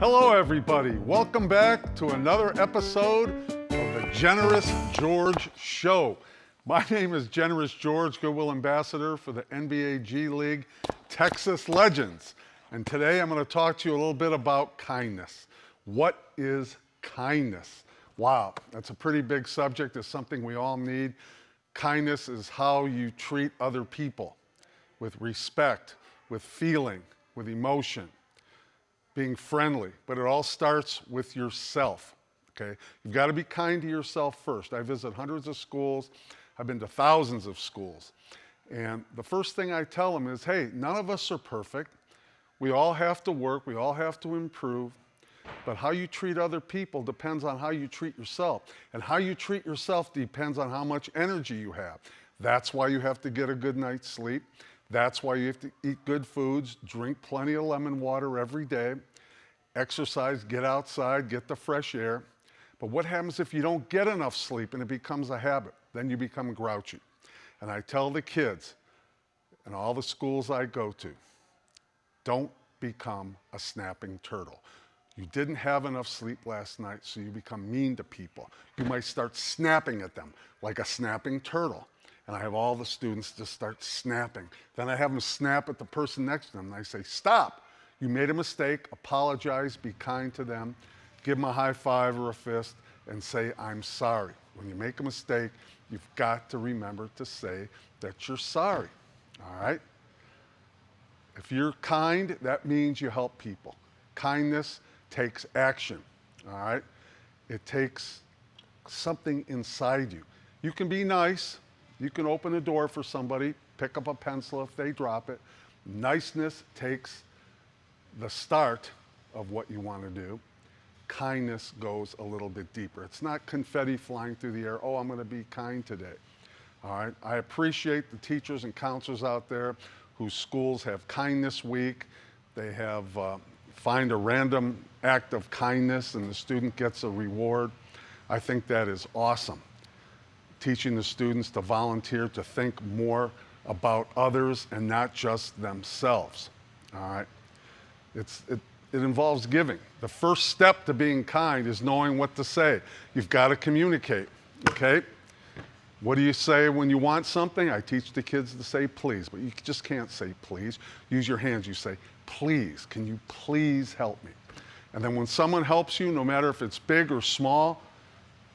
Hello, everybody. Welcome back to another episode of the Generous George Show. My name is Generous George, Goodwill Ambassador for the NBA G League Texas Legends. And today I'm going to talk to you a little bit about kindness. What is kindness? Wow, that's a pretty big subject. It's something we all need. Kindness is how you treat other people with respect, with feeling, with emotion, being friendly, but it all starts with yourself, okay? You've got to be kind to yourself first. I visit hundreds of schools. I've been to thousands of schools. And the first thing I tell them is, hey, none of us are perfect. We all have to work. We all have to improve. But how you treat other people depends on how you treat yourself. And how you treat yourself depends on how much energy you have. That's why you have to get a good night's sleep. That's why you have to eat good foods, drink plenty of lemon water every day, exercise, get outside, get the fresh air. But what happens if you don't get enough sleep and it becomes a habit? Then you become grouchy. And I tell the kids in all the schools I go to, don't become a snapping turtle. You didn't have enough sleep last night, so you become mean to people. You might start snapping at them like a snapping turtle. And I have all the students just start snapping. Then I have them snap at the person next to them, and I say, stop. You made a mistake, apologize, be kind to them, give them a high five or a fist, and say, I'm sorry. When you make a mistake, you've got to remember to say that you're sorry, all right? If you're kind, that means you help people. Kindness takes action, all right? It takes something inside you. You can be nice. You can open a door for somebody, pick up a pencil if they drop it. Niceness takes the start of what you want to do. Kindness goes a little bit deeper. It's not confetti flying through the air, oh, I'm going to be kind today. All right? I appreciate the teachers and counselors out there whose schools have Kindness Week. They have find a random act of kindness and the student gets a reward. I think that is awesome. Teaching the students to volunteer, to think more about others and not just themselves. All right? It involves giving. The first step to being kind is knowing what to say. You've got to communicate, okay? What do you say when you want something? I teach the kids to say please, but you just can't say please. Use your hands. You say, please, can you please help me? And then when someone helps you, no matter if it's big or small,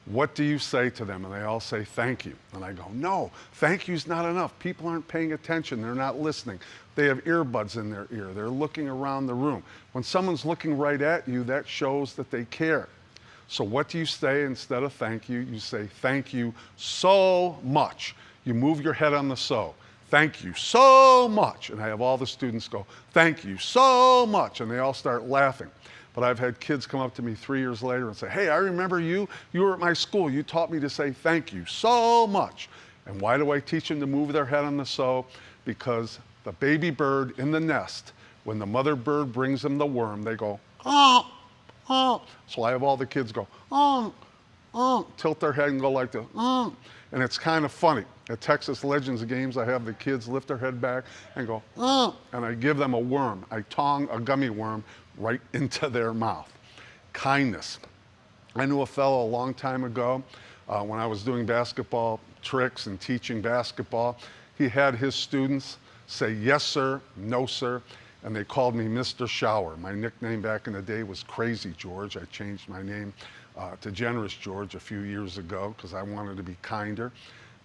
what do you say to them? And they all say, thank you. And I go, no, thank you's not enough. People aren't paying attention. They're not listening. They have earbuds in their ear. They're looking around the room. When someone's looking right at you, that shows that they care. So what do you say instead of thank you? You say, thank you so much. You move your head on the so. Thank you so much. And I have all the students go, thank you so much. And they all start laughing. But I've had kids come up to me 3 years later and say, hey, I remember you. You were at my school. You taught me to say thank you so much. And why do I teach them to move their head on the so? Because the baby bird in the nest, when the mother bird brings them the worm, they go, oh, oh. So I have all the kids go, oh, oh, tilt their head and go like this, oh. And it's kind of funny. At Texas Legends games, I have the kids lift their head back and go, oh, and I give them a worm. I tong a gummy worm right into their mouth. Kindness. I knew a fellow a long time ago when I was doing basketball tricks and teaching basketball. He had his students say yes, sir, no, sir, and they called me Mr. Shower. My nickname back in the day was Crazy George. I changed my name to Generous George a few years ago because I wanted to be kinder.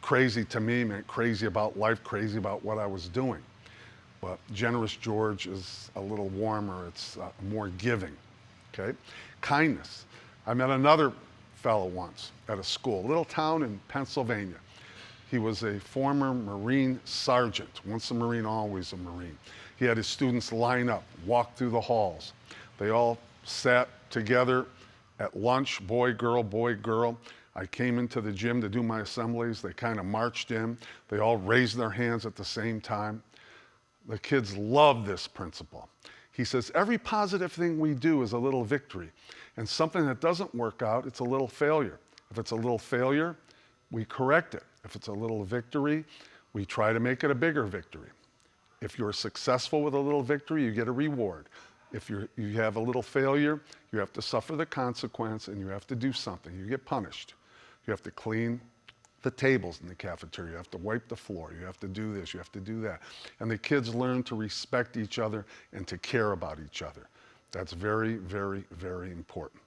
Crazy to me meant crazy about life, crazy about what I was doing. But Generous George is a little warmer. It's more giving, okay? Kindness. I met another fellow once at a school, a little town in Pennsylvania. He was a former Marine sergeant. Once a Marine, always a Marine. He had his students line up, walk through the halls. They all sat together at lunch, boy, girl, boy, girl. I came into the gym to do my assemblies. They kind of marched in. They all raised their hands at the same time. The kids love this principle. He says, every positive thing we do is a little victory. And something that doesn't work out, it's a little failure. If it's a little failure, we correct it. If it's a little victory, we try to make it a bigger victory. If you're successful with a little victory, you get a reward. If you have a little failure, you have to suffer the consequence and you have to do something. You get punished. You have to clean the tables in the cafeteria. You have to wipe the floor. You have to do this. You have to do that. And the kids learn to respect each other and to care about each other. That's very, very, very important.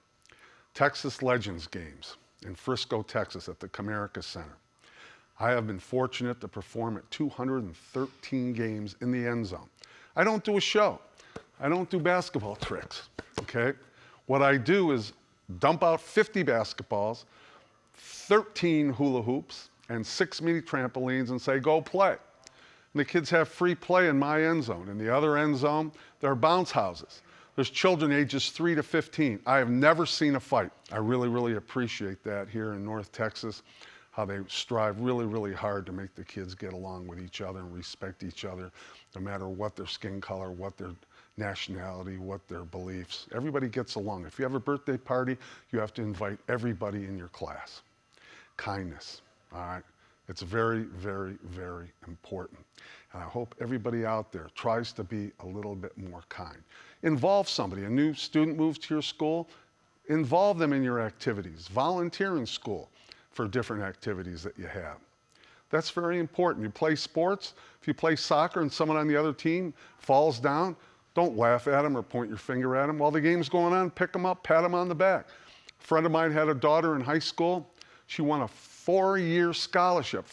Texas Legends games in Frisco, Texas at the Comerica Center. I have been fortunate to perform at 213 games in the end zone. I don't do a show. I don't do basketball tricks, okay? What I do is dump out 50 basketballs, 13 hula hoops, and 6 mini trampolines and say, go play. And the kids have free play in my end zone. In the other end zone, there are bounce houses. There's children ages 3 to 15. I have never seen a fight. I really, really appreciate that here in North Texas, how they strive really, really hard to make the kids get along with each other and respect each other, no matter what their skin color, what their nationality, what their beliefs. Everybody gets along. If you have a birthday party, you have to invite everybody in your class. Kindness, all right? It's very, very, very important. And I hope everybody out there tries to be a little bit more kind. Involve somebody. A new student moves to your school, involve them in your activities. Volunteer in school for different activities that you have. That's very important. You play sports. If you play soccer and someone on the other team falls down, don't laugh at them or point your finger at them. While the game's going on, pick them up, pat them on the back. A friend of mine had a daughter in high school. She won a 4-year scholarship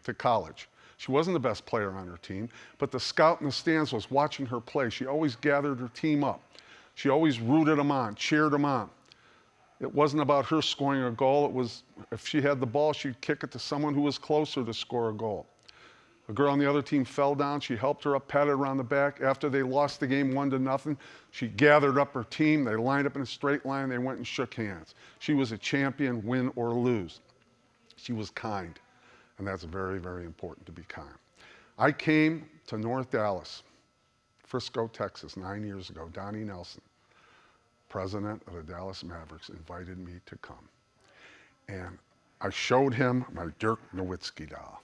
to college. She wasn't the best player on her team, but the scout in the stands was watching her play. She always gathered her team up. She always rooted them on, cheered them on. It wasn't about her scoring a goal. It was, if she had the ball, she'd kick it to someone who was closer to score a goal. A girl on the other team fell down. She helped her up, patted her on the back. After they lost the game 1-0, she gathered up her team. They lined up in a straight line. They went and shook hands. She was a champion, win or lose. She was kind, and that's very, very important to be kind. I came to North Dallas, Frisco, Texas, 9 years ago. Donnie Nelson, president of the Dallas Mavericks, invited me to come. And I showed him my Dirk Nowitzki doll.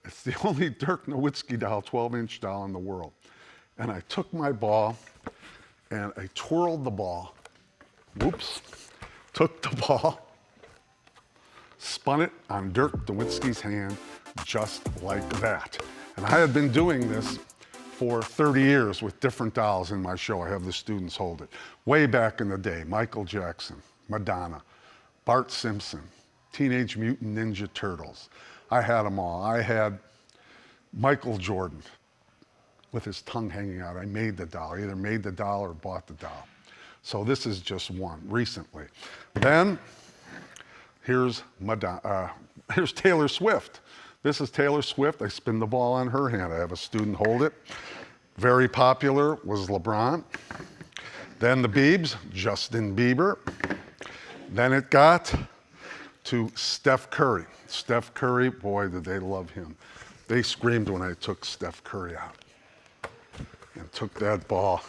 It's the only Dirk Nowitzki doll, 12-inch doll in the world. And I took my ball and I twirled the ball. Whoops. Took the ball, spun it on Dirk Nowitzki's hand just like that. And I had been doing this for 30 years with different dolls in my show. I have the students hold it. Way back in the day, Michael Jackson, Madonna, Bart Simpson, Teenage Mutant Ninja Turtles. I had them all. I had Michael Jordan with his tongue hanging out. I made the doll. I either made the doll or bought the doll. So this is just one recently. Then here's Taylor Swift. This is Taylor Swift. I spin the ball on her hand. I have a student hold it. Very popular was LeBron. Then the Biebs, Justin Bieber. Then it got to Steph Curry. Steph Curry, boy, did they love him. They screamed when I took Steph Curry out and took that ball.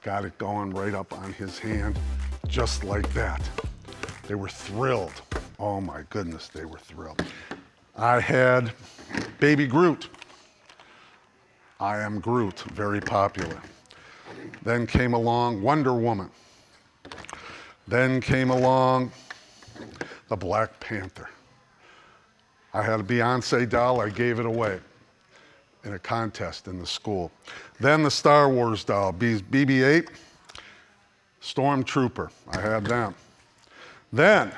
Got it going right up on his hand, just like that. They were thrilled. Oh my goodness, they were thrilled. I had Baby Groot. I am Groot, very popular. Then came along Wonder Woman. Then came along the Black Panther. I had a Beyonce doll. I gave it away in a contest in the school. Then the Star Wars doll, BB-8, Stormtrooper. I had them. Then,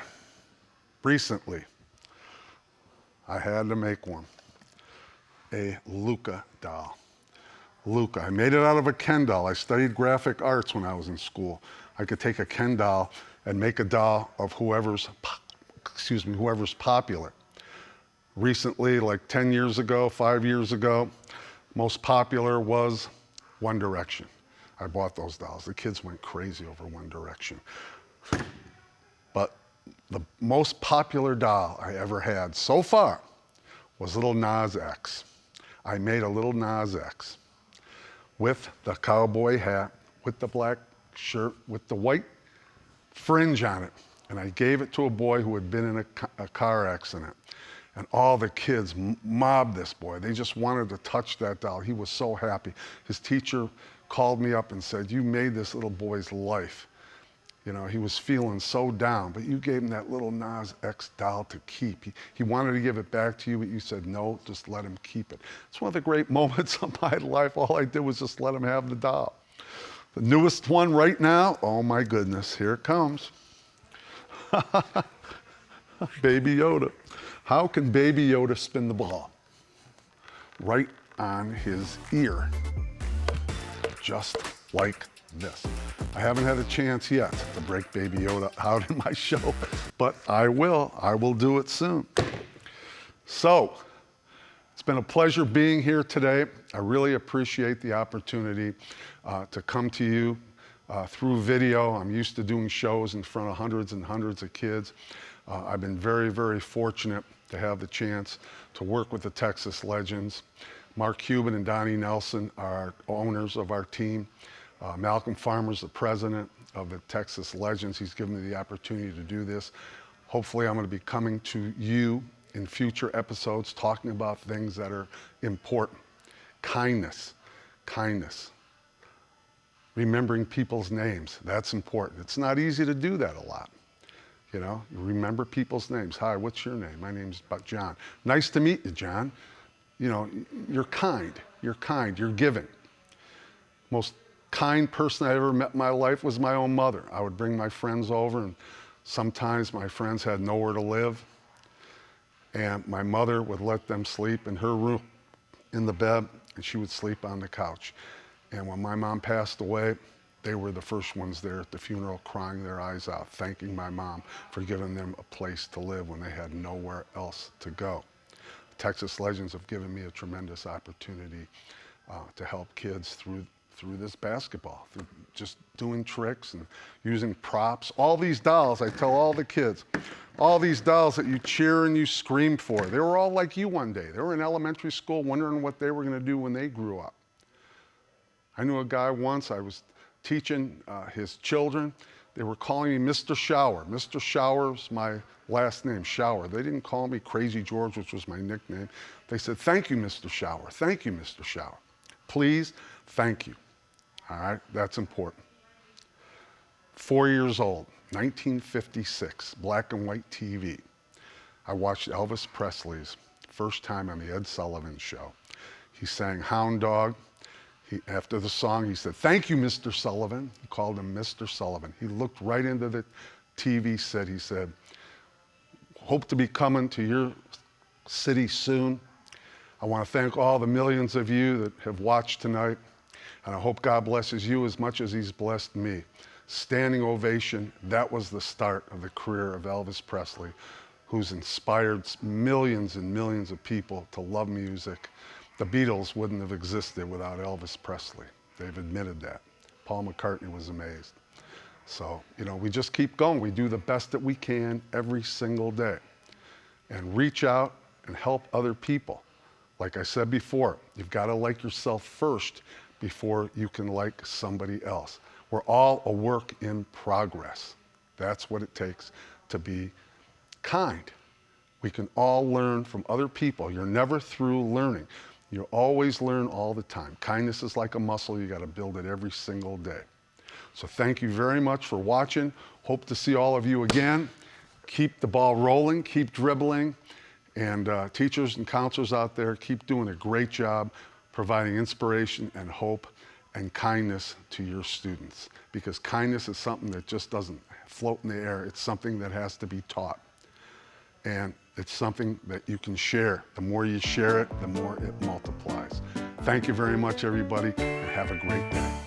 recently, I had to make one, a Luca doll. Luca. I made it out of a Ken doll. I studied graphic arts when I was in school. I could take a Ken doll and make a doll of whoever's popular. Recently, like 10 years ago, 5 years ago, most popular was One Direction. I bought those dolls. The kids went crazy over One Direction. But the most popular doll I ever had so far was Little Nas X. I made a Little Nas X with the cowboy hat, with the black shirt, with the white fringe on it. And I gave it to a boy who had been in a car accident. And all the kids mobbed this boy. They just wanted to touch that doll. He was so happy. His teacher called me up and said, "You made this little boy's life." You know, he was feeling so down, but you gave him that little Nas X doll to keep. He wanted to give it back to you, but you said, "No, just let him keep it." It's one of the great moments of my life. All I did was just let him have the doll. The newest one right now, oh my goodness, here it comes. Baby Yoda. How can Baby Yoda spin the ball? Right on his ear. Just like this. I haven't had a chance yet to break Baby Yoda out in my show, but I will. I will do it soon. So, it's been a pleasure being here today. I really appreciate the opportunity to come to you through video. I'm used to doing shows in front of hundreds and hundreds of kids. I've been very, very fortunate to have the chance to work with the Texas Legends. Mark Cuban and Donnie Nelson are owners of our team. Malcolm Farmer's the president of the Texas Legends. He's given me the opportunity to do this. Hopefully I'm going to be coming to you in future episodes talking about things that are important. Kindness. Remembering people's names, that's important. It's not easy to do that a lot. You know, you remember people's names. "Hi, what's your name?" "My name's John." "Nice to meet you, John." You know, you're kind, you're giving. Most kind person I ever met in my life was my own mother. I would bring my friends over, and sometimes my friends had nowhere to live, and my mother would let them sleep in her room, in the bed, and she would sleep on the couch. And when my mom passed away, they were the first ones there at the funeral, crying their eyes out, thanking my mom for giving them a place to live when they had nowhere else to go. The Texas Legends have given me a tremendous opportunity to help kids through this basketball, through just doing tricks and using props. All these dolls, I tell all the kids, all these dolls that you cheer and you scream for, they were all like you one day. They were in elementary school wondering what they were going to do when they grew up. I knew a guy once, I was teaching his children. They were calling me Mr. Shower. Mr. Shower's my last name, Shower. They didn't call me Crazy George, which was my nickname. They said, "Thank you, Mr. Shower. Thank you, Mr. Shower. Please, thank you." All right, that's important. 4 years old, 1956, black and white TV. I watched Elvis Presley's first time on the Ed Sullivan Show. He sang Hound Dog. After the song, he said, "Thank you, Mr. Sullivan." He called him Mr. Sullivan. He looked right into the TV set. He said, "Hope to be coming to your city soon. I want to thank all the millions of you that have watched tonight. And I hope God blesses you as much as he's blessed me." Standing ovation. That was the start of the career of Elvis Presley, who's inspired millions and millions of people to love music. The Beatles wouldn't have existed without Elvis Presley. They've admitted that. Paul McCartney was amazed. So, you know, we just keep going. We do the best that we can every single day and reach out and help other people. Like I said before, you've got to like yourself first before you can like somebody else. We're all a work in progress. That's what it takes to be kind. We can all learn from other people. You're never through learning. You always learn all the time. Kindness is like a muscle. You got to build it every single day. So thank you very much for watching. Hope to see all of you again. Keep the ball rolling, keep dribbling, and teachers and counselors out there, keep doing a great job providing inspiration and hope and kindness to your students, because kindness is something that just doesn't float in the air. It's something that has to be taught, and it's something that you can share. The more you share it, the more it multiplies. Thank you very much, everybody, and have a great day.